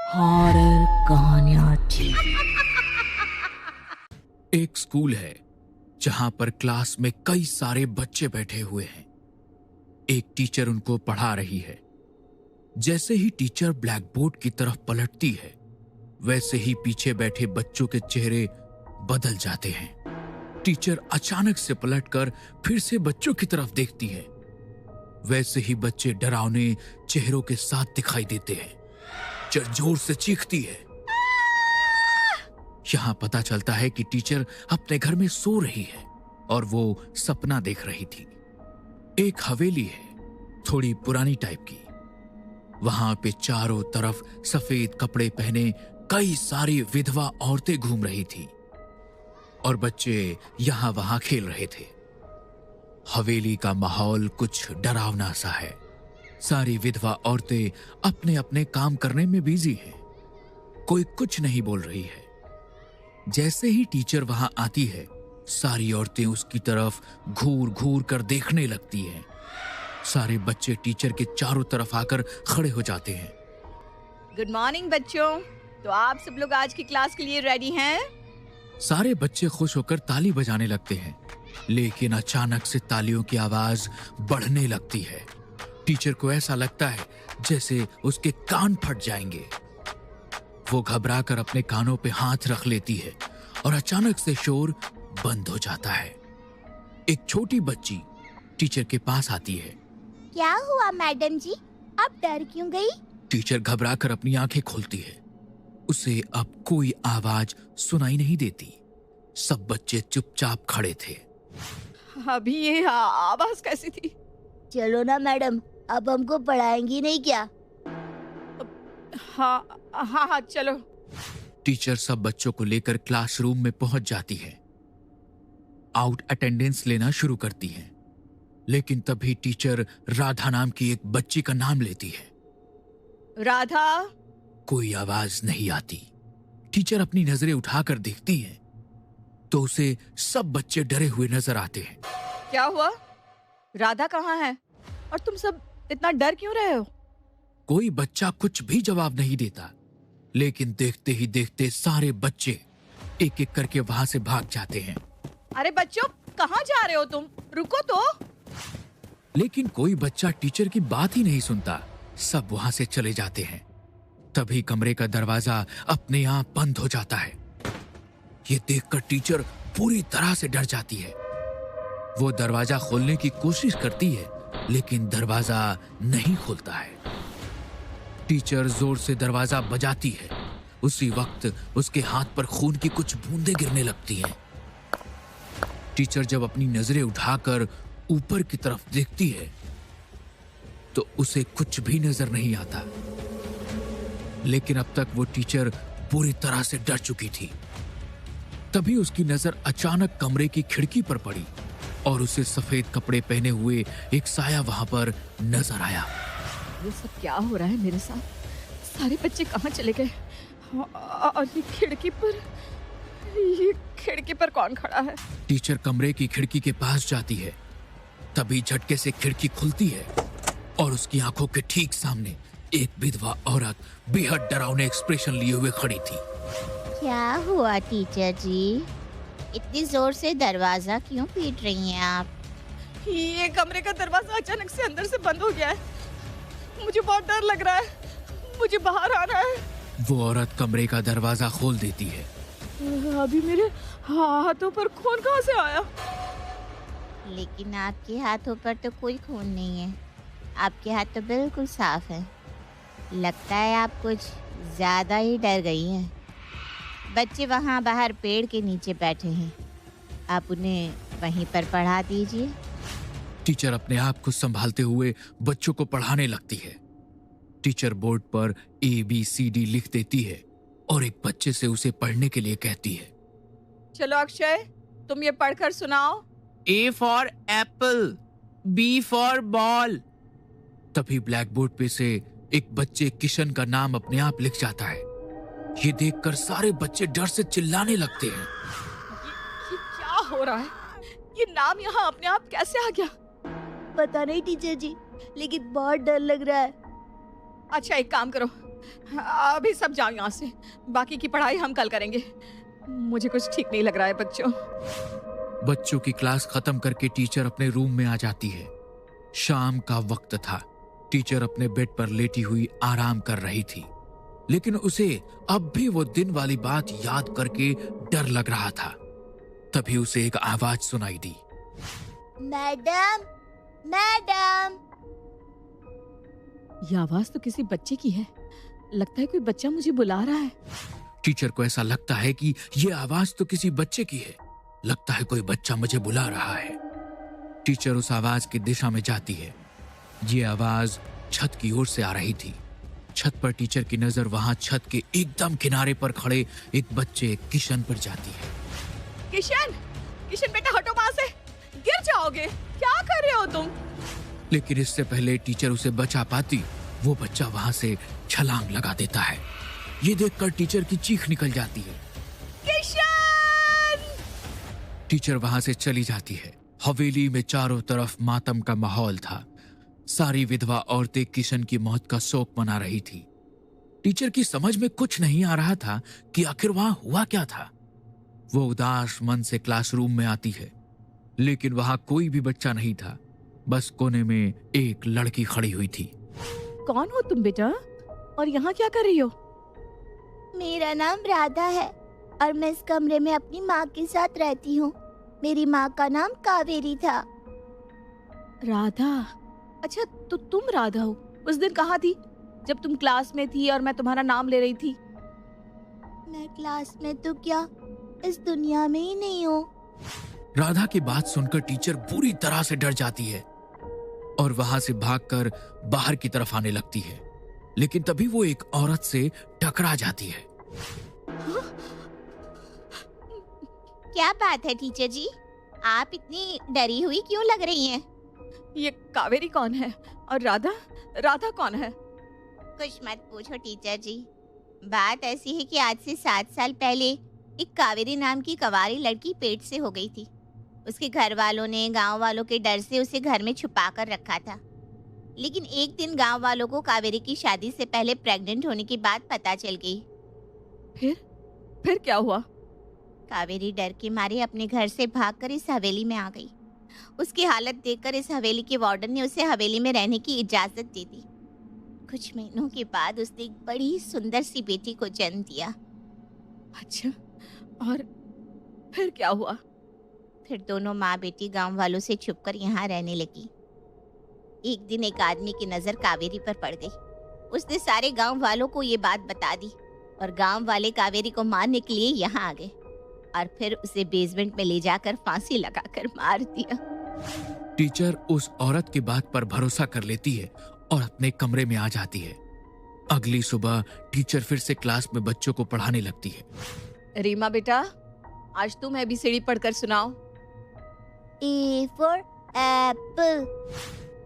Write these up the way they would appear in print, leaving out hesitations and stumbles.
Horror कहानियां TV. एक school है जहां पर क्लास में कई सारे बच्चे बैठे हुए हैं। एक टीचर उनको पढ़ा रही है। जैसे ही टीचर ब्लैक बोर्ड की तरफ पलटती है, वैसे ही पीछे बैठे बच्चों के चेहरे बदल जाते हैं। टीचर अचानक से पलटकर फिर से बच्चों की तरफ देखती है। वैसे ही बच्चे डरावने चेहरों के साथ दिखाई देते हैं। टीचर जोर से चीखती है। यहां पता चलता है कि टीचर अपने घर में सो रही है और वो सपना देख रही थी। एक हवेली है, थोड़ी पुरानी टाइप की। वहां पे चारों तरफ सफेद कपड़े पहने कई सारी विधवा औरतें घूम रही थी और बच्चे यहां वहां खेल रहे थे। हवेली का माहौल कुछ डरावना सा है। सारी विधवा औरतें अपने अपने काम करने में बिजी हैं। कोई कुछ नहीं बोल रही है। जैसे ही टीचर वहां आती है, सारी औरतें उसकी तरफ घूर घूर कर देखने लगती हैं। सारे बच्चे टीचर के चारों तरफ आकर खड़े हो जाते हैं। गुड मॉर्निंग बच्चों। तो आप सब लोग आज की क्लास के लिए रेडी हैं? सारे बच्चे खुश होकर ताली बजाने लगते हैं, लेकिन अचानक से तालियों की आवाज बढ़ने लगती है। टीचर को ऐसा लगता है जैसे उसके कान फट जाएंगे। वो घबराकर अपने कानों पे हाथ रख लेती है और अचानक से शोर बंद हो जाता है। एक छोटी बच्ची टीचर के पास आती है। क्या हुआ मैडम जी, आप डर क्यों गई? टीचर घबराकर अपनी आंखें खोलती है। उसे अब कोई आवाज सुनाई नहीं देती। सब बच्चे चुपचाप खड़े थे। अभी ये आवाज कैसी थी? चलो ना मैडम, अब हमको पढ़ाएंगी नहीं क्या? हाँ हाँ हाँ चलो। टीचर सब बच्चों को लेकर क्लासरूम में पहुंच जाती है। आउट अटेंडेंस लेना शुरू करती है, लेकिन तभी टीचर राधा नाम की एक बच्ची का नाम लेती है। राधा। कोई आवाज नहीं आती। टीचर अपनी नजरें उठाकर देखती है तो उसे सब बच्चे डरे हुए नजर आते हैं। क्या हुआ? राधा कहाँ है? और तुम सब इतना डर क्यों रहे हो? कोई बच्चा कुछ भी जवाब नहीं देता, लेकिन देखते ही देखते सारे बच्चे एक एक करके वहां से भाग जाते हैं। अरे बच्चों, कहाँ जा रहे हो तुम? रुको तो। लेकिन कोई बच्चा टीचर की बात ही नहीं सुनता। सब वहां से चले जाते हैं। तभी कमरे का दरवाजा अपने आप बंद हो जाता है। ये देखकर टीचर पूरी तरह से डर जाती है। वो दरवाजा खोलने की कोशिश करती है, लेकिन दरवाजा नहीं खुलता है। टीचर जोर से दरवाजा बजाती है। उसी वक्त उसके हाथ पर खून की कुछ बूंदें गिरने लगती हैं। टीचर जब अपनी नजरें उठाकर ऊपर की तरफ देखती है तो उसे कुछ भी नजर नहीं आता। लेकिन अब तक वो टीचर पूरी तरह से डर चुकी थी। तभी उसकी नजर अचानक कमरे की खिड़की पर पड़ी और उसे सफेद कपड़े पहने हुए एक साया वहां पर नजर आया। ये सब क्या हो रहा है मेरे साथ? सारे बच्चे कहाँ चले गए? और ये खिड़की पर कौन खड़ा है? टीचर कमरे की खिड़की के पास जाती है। तभी झटके से खिड़की खुलती है और उसकी आंखों के ठीक सामने एक विधवा औरत बेहद डरावने एक्सप्रेशन लिए हुए खड़ी थी। क्या हुआ टीचर जी, इतनी जोर से दरवाजा क्यों पीट रही हैं आप? ये कमरे का दरवाजा अचानक से अंदर से बंद हो गया है। मुझे बहुत डर लग रहा है। मुझे बाहर आना है। वो औरत कमरे का दरवाजा खोल देती है। अभी मेरे हाथों पर खून कहाँ से आया? लेकिन आपके हाथों पर तो कोई खून नहीं है। आपके हाथ तो बिल्कुल साफ है। लगता है आप कुछ ज्यादा ही डर गई हैं। बच्चे वहाँ बाहर पेड़ के नीचे बैठे हैं, आप उन्हें वहीं पर पढ़ा दीजिए। टीचर अपने आप को संभालते हुए बच्चों को पढ़ाने लगती है। टीचर बोर्ड पर ABCD लिख देती है और एक बच्चे से उसे पढ़ने के लिए कहती है। चलो अक्षय, तुम ये पढ़कर सुनाओ। A for apple, B for ball. तभी ब्लैक बोर्ड पे से एक बच्चे किशन का नाम अपने आप लिख जाता है। ये देखकर सारे बच्चे डर से चिल्लाने लगते हैं। ये क्या हो रहा है? ये नाम यहाँ अपने आप कैसे आ गया? पता नहीं टीचर जी, लेकिन बहुत डर लग रहा है। अच्छा एक काम करो, अभी सब जाओ यहाँ से, बाकी की पढ़ाई हम कल करेंगे। मुझे कुछ ठीक नहीं लग रहा है बच्चों। बच्चों की क्लास खत्म करके टीचर अपने रूम में आ जाती है। शाम का वक्त था। टीचर अपने बेड पर लेटी हुई आराम कर रही थी, लेकिन उसे अब भी वो दिन वाली बात याद करके डर लग रहा था। तभी उसे एक आवाज सुनाई दी। Madam, madam. ये आवाज तो किसी बच्चे की है। लगता है कोई बच्चा मुझे बुला रहा है। टीचर को ऐसा लगता है कि ये आवाज तो किसी बच्चे की है। लगता है कोई बच्चा मुझे बुला रहा है। टीचर उस आवाज की दिशा में जाती है। ये आवाज छत की ओर से आ रही थी। छत पर टीचर की नजर वहां छत के एकदम किनारे पर खड़े एक बच्चे किशन पर जाती है। किशन, किशन बेटा हटो वहां से, गिर जाओगे। क्या कर रहे हो तुम? लेकिन इससे पहले टीचर उसे बचा पाती, वो बच्चा वहां से छलांग लगा देता है। ये देखकर टीचर की चीख निकल जाती है। किशन! टीचर वहां से चली जाती है। हवेली में चारों तरफ मातम का माहौल था। सारी विधवा औरतें किशन की मौत का शोक मना रही थी। टीचर की समझ में कुछ नहीं आ रहा था कि आखिर वहां हुआ क्या था। वो उदास मन से क्लासरूम में आती है, लेकिन वहां कोई भी बच्चा नहीं था। बस कोने में एक लड़की खड़ी हुई थी। कौन हो तुम बेटा, और यहाँ क्या कर रही हो? मेरा नाम राधा है और मैं इस कमरे में अपनी माँ के साथ रहती हूँ। मेरी माँ का नाम कावेरी था। राधा? अच्छा, तो तुम राधा हो। उस दिन कहाँ थी जब तुम क्लास में थी और मैं तुम्हारा नाम ले रही थी? मैं क्लास में तो क्या, इस दुनिया में ही नहीं हूँ। राधा की बात सुनकर टीचर बुरी तरह से डर जाती है और वहां से भागकर बाहर की तरफ आने लगती है। लेकिन तभी वो एक औरत से टकरा जाती है। क्या बात है टीचर जी, आप इतनी डरी हुई क्यों लग रही हैं? ये कावेरी कौन है और राधा, राधा कौन है? कुछ मत पूछो टीचर जी। बात ऐसी है कि आज से 7 साल पहले एक कावेरी नाम की कवारी लड़की पेट से हो गई थी। उसके घर वालों ने गांव वालों के डर से उसे घर में छुपा कर रखा था। लेकिन एक दिन गांव वालों को कावेरी की शादी से पहले प्रेग्नेंट होने की बात पता चल गई। फिर क्या हुआ? कावेरी डर के मारे अपने घर से भागकर इस हवेली में आ गई। उसकी हालत देखकर इस हवेली के वार्डन ने उसे हवेली में रहने की इजाजत दे दी। कुछ महीनों के बाद उसने एक बड़ी सुंदर सी बेटी को जन्म दिया। अच्छा, और फिर क्या हुआ? फिर दोनों माँ बेटी गांव वालों से छुपकर यहाँ रहने लगी। एक दिन एक आदमी की नजर कावेरी पर पड़ गई। उसने सारे गांव वालों को ये बात बता दी और गांव वाले कावेरी को मारने के लिए यहाँ आ गए और फिर उसे बेसमेंट में ले जाकर फांसी लगाकर मार दिया। टीचर उस औरत की बात पर भरोसा कर लेती है और अपने कमरे में आ जाती है। अगली सुबह टीचर फिर से क्लास में बच्चों को पढ़ाने लगती है। रीमा बेटा, आज तुम ABCD पढ़कर सुनाओ। A for apple।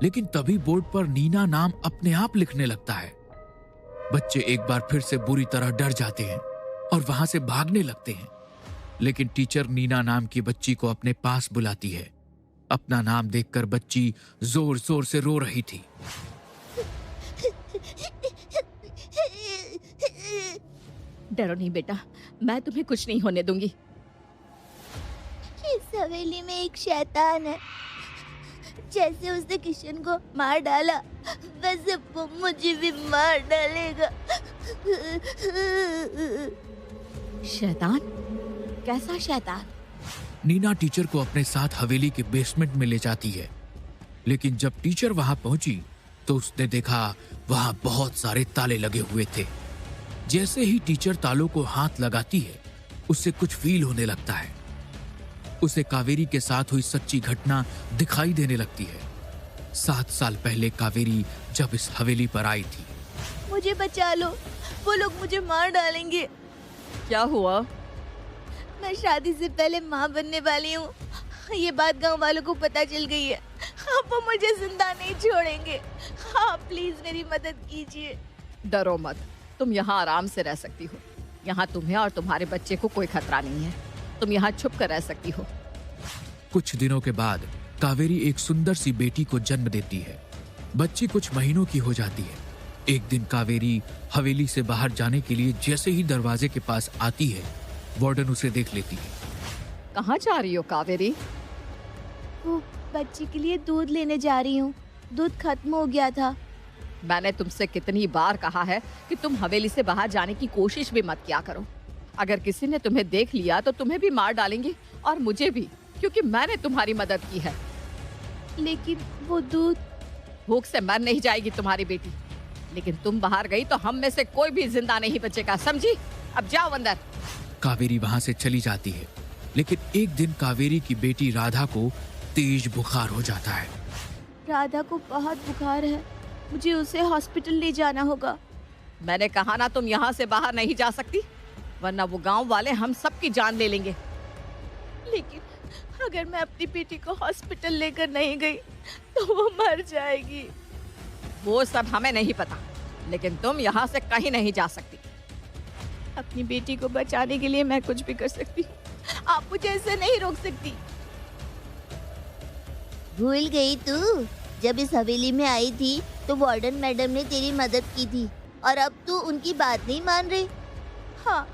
लेकिन तभी बोर्ड पर नीना नाम अपने आप लिखने लगता है। बच्चे एक बार फिर से बुरी तरह डर जाते हैं और वहां से भागने लगते हैं। लेकिन टीचर नीना नाम की बच्ची को अपने पास बुलाती है। अपना नाम देखकर बच्ची जोर जोर से रो रही थी। डरो नहीं बेटा, मैं तुम्हें कुछ नहीं होने दूंगी। इस हवेली में एक शैतान है। जैसे उसने किशन को मार डाला, वैसे वो मुझे भी मार डालेगा। शैतान? कैसा शैतान? नीना टीचर को अपने साथ हवेली के बेसमेंट में ले जाती है। लेकिन जब टीचर वहां पहुंची तो उसने देखा वहां बहुत सारे ताले लगे हुए थे। जैसे ही टीचर तालों को हाथ लगाती है, उससे कुछ फील होने लगता है। उसे कावेरी के साथ हुई सच्ची घटना दिखाई देने लगती है। 7 साल पहले कावेरी जब इस हवेली पर आई थी। मुझे बचा लो, वो लोग मुझे मार डालेंगे। क्या हुआ? मैं शादी से पहले माँ बनने वाली हूँ। ये बात गांव वालों को पता चल गई है। अब वो मुझे जिंदा नहीं छोड़ेंगे। हाँ, प्लीज मेरी मदद कीजिए। डरो मत, तुम यहाँ आराम से रह सकती हो। यहाँ तुम्हें और तुम्हारे बच्चे को कोई खतरा नहीं है। तुम यहाँ छुप कर रह सकती हो। कुछ दिनों के बाद कावेरी एक सुंदर सी बेटी को जन्म देती है। बच्ची कुछ महीनों की हो जाती है। एक दिन कावेरी हवेली से बाहर जाने के लिए जैसे ही दरवाजे के पास आती है, वार्डन उसे देख लेती है। कहाँ जा रही हो कावेरी? वो बच्ची के लिए दूध लेने जा रही हूँ, दूध खत्म हो गया था। मैंने तुमसे कितनी बार कहा है कि तुम हवेली से बाहर जाने की कोशिश भी मत किया करो। अगर किसी ने तुम्हें देख लिया तो तुम्हें भी मार डालेंगे और मुझे भी, क्योंकि मैंने तुम्हारी मदद की है। लेकिन वो दूध, भूख से मर नहीं जाएगी तुम्हारी बेटी, लेकिन तुम बाहर गई तो हम में से कोई भी जिंदा नहीं बचेगा, समझी? अब जाओ अंदर। कावेरी वहां से चली जाती है, लेकिन एक दिन कावेरी की बेटी राधा को तेज बुखार हो जाता है। राधा को बहुत बुखार है, मुझे उसे हॉस्पिटल ले जाना होगा। मैंने कहा ना तुम यहाँ से बाहर नहीं जा सकती, वरना वो गांव वाले हम सबकी जान ले लेंगे। लेकिन अगर मैं अपनी बेटी को हॉस्पिटल लेकर नहीं गई तो वो मर जाएगी। वो सब हमें नहीं पता, लेकिन तुम यहाँ से कहीं नहीं जा सकती। अपनी बेटी को बचाने के लिए मैं कुछ भी कर सकती हूँ, आप मुझे ऐसे नहीं रोक सकती। भूल गई तू? जब इस हवेली में आई थी तो वार्डन मैडम ने तेरी मदद की थी और अब तू उनकी बात नहीं मान रही। हाँ,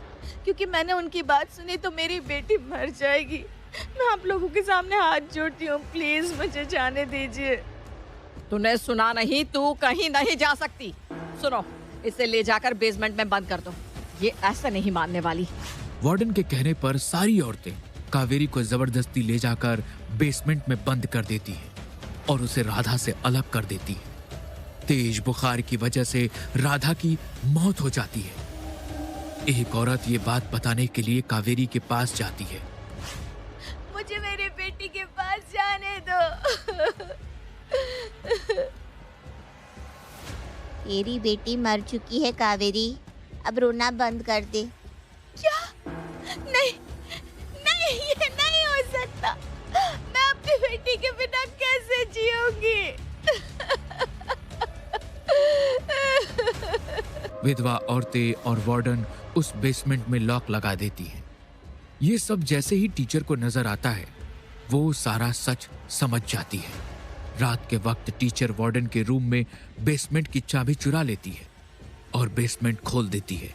क्योंकि मैंने उनकी बात सुनी तो मेरी बेटी मर जाएगी। मैं आप लोगों के सामने हाथ जोड़ती हूँ, प्लीज मुझे जाने दीजिए। तूने सुना नहीं? तू कहीं नहीं जा सकती। सुनो, इसे ले जाकर बेसमेंट में बंद कर दो, ये ऐसा नहीं मानने वाली। वार्डन के कहने पर सारी औरतें कावेरी को जबरदस्ती ले जाकर बेसमेंट में बंद कर देती हैं और उसे राधा से अलग कर देती है। तेज बुखार की वजह से राधा की मौत हो जाती है। एक औरत ये बात बताने के लिए कावेरी के पास जाती है। मुझे मेरी बेटी के पास जाने दो। तेरी बेटी मर चुकी है कावेरी, अब रोना बंद कर दे। क्या? नहीं नहीं, ये नहीं हो सकता। मैं अपनी बेटी के बिना कैसे जीऊंगी? विधवा औरतें और वार्डन उस बेसमेंट में लॉक लगा देती हैं। ये सब जैसे ही टीचर को नजर आता है, वो सारा सच समझ जाती है। रात के वक्त टीचर वार्डन के रूम में बेसमेंट की चाबी चुरा लेती है और बेसमेंट खोल देती है।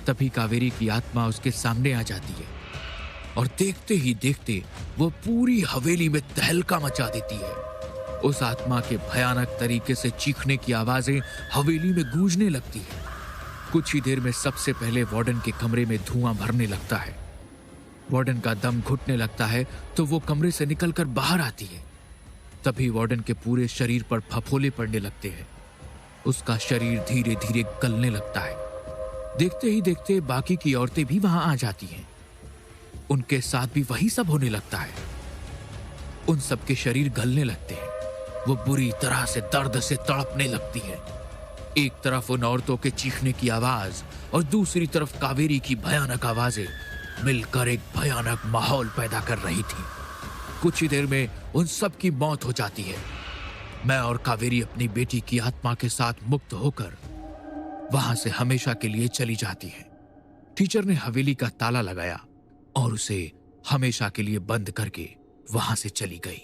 तभी कावेरी की आत्मा उसके सामने आ जाती है और देखते ही देखते वो पूरी हवेली में तहलका मचा देती है। उस आत्मा के भयानक तरीके से चीखने की आवाजें हवेली में गूंजने लगती है। कुछ ही देर में सबसे पहले वार्डन के कमरे में धुआं भरने लगता है। वार्डन का दम घुटने लगता है तो वो कमरे से निकलकर बाहर आती है। तभी वार्डन के पूरे शरीर पर फफोले पड़ने लगते हैं। उसका शरीर धीरे धीरे गलने लगता है। देखते ही देखते बाकी की औरतें भी वहां आ जाती हैं। उनके साथ भी वही सब होने लगता है। उन सबके शरीर गलने लगते हैं। वो बुरी तरह से दर्द से तड़पने लगती है। एक तरफ उन औरतों के चीखने की आवाज और दूसरी तरफ कावेरी की भयानक आवाजें मिलकर एक भयानक माहौल पैदा कर रही थी। कुछ ही देर में उन सब की मौत हो जाती है। मैं और कावेरी अपनी बेटी की आत्मा के साथ मुक्त होकर वहां से हमेशा के लिए चली जाती है। टीचर ने हवेली का ताला लगाया और उसे हमेशा के लिए बंद करके वहां से चली गई।